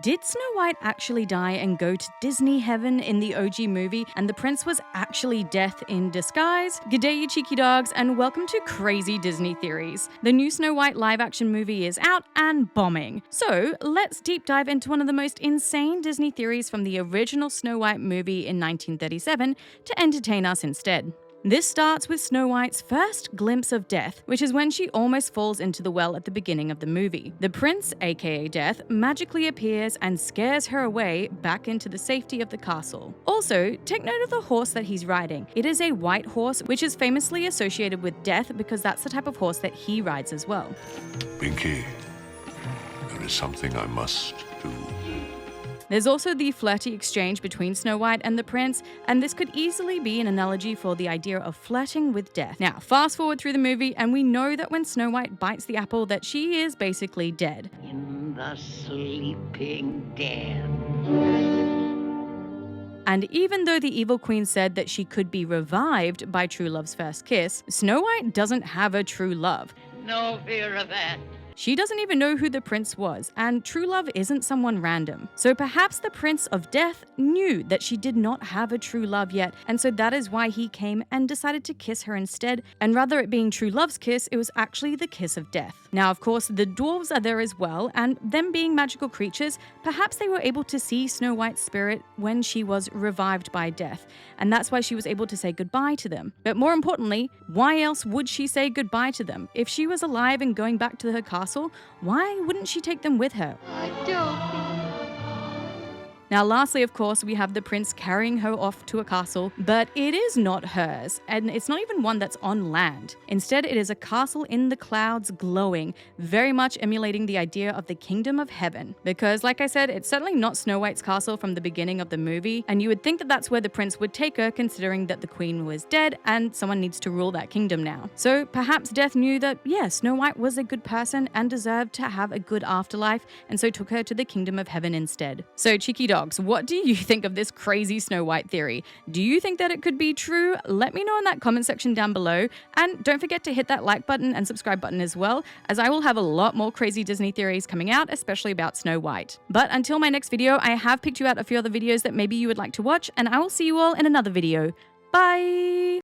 Did Snow White actually die and go to Disney heaven in the OG movie, and the prince was actually death in disguise? G'day you cheeky dogs, and welcome to Crazy Disney Theories. The new Snow White live-action movie is out and bombing. So let's deep dive into one of the most insane Disney theories from the original Snow White movie in 1937 to entertain us instead. This starts with Snow White's first glimpse of death, which is when she almost falls into the well at the beginning of the movie. The prince, aka Death, magically appears and scares her away back into the safety of the castle. Also, take note of the horse that he's riding. It is a white horse, which is famously associated with death because that's the type of horse that he rides as well. Pinky, there is something I must do. There's also the flirty exchange between Snow White and the prince, and this could easily be an analogy for the idea of flirting with death. Now, fast forward through the movie, and we know that when Snow White bites the apple that she is basically dead. In the sleeping den. And even though the evil queen said that she could be revived by true love's first kiss, Snow White doesn't have a true love. No fear of that. She doesn't even know who the prince was, and true love isn't someone random. So perhaps the Prince of Death knew that she did not have a true love yet, and so that is why he came and decided to kiss her instead, and rather it being true love's kiss, it was actually the kiss of death. Now, of course, the dwarves are there as well, and them being magical creatures, perhaps they were able to see Snow White's spirit when she was revived by death, and that's why she was able to say goodbye to them. But more importantly, why else would she say goodbye to them? If she was alive and going back to her castle, why wouldn't she take them with her? Now, lastly, of course, we have the prince carrying her off to a castle, but it is not hers, and it's not even one that's on land. Instead, it is a castle in the clouds glowing, very much emulating the idea of the kingdom of heaven. Because, like I said, it's certainly not Snow White's castle from the beginning of the movie, and you would think that that's where the prince would take her, considering that the queen was dead and someone needs to rule that kingdom now. So perhaps Death knew that, yeah, Snow White was a good person and deserved to have a good afterlife, and so took her to the kingdom of heaven instead. So, cheeky dogs, what do you think of this crazy Snow White theory? Do you think that it could be true? Let me know in that comment section down below. And don't forget to hit that like button and subscribe button as well, as I will have a lot more crazy Disney theories coming out, especially about Snow White. But until my next video, I have picked you out a few other videos that maybe you would like to watch, and I will see you all in another video. Bye!